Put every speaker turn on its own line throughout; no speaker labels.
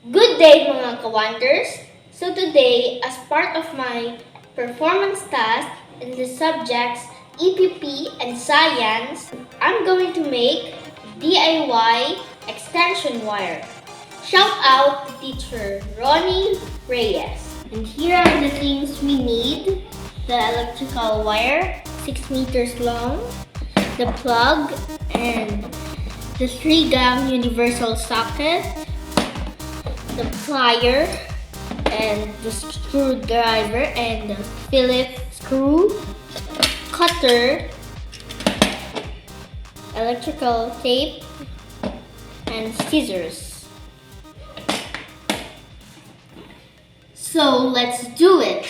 Good day mga kawanders! So today, as part of my performance task in the subjects EPP and Science, I'm going to make DIY extension wire. Shout out to teacher Ronnie Reyes. And here are the things we need. The electrical wire, 6 meters long, the plug, and the 3-gang universal socket, the plier, and the screwdriver, and the Phillips screw, cutter, electrical tape, and scissors. So let's do it!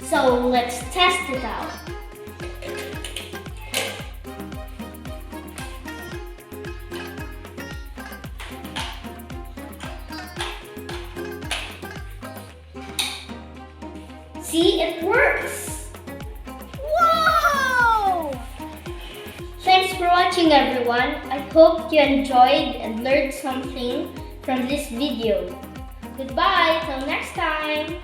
So let's test it out. See, it works!
Wow!
Thanks for watching everyone. I hope you enjoyed and learned something from this video. Goodbye, till next time!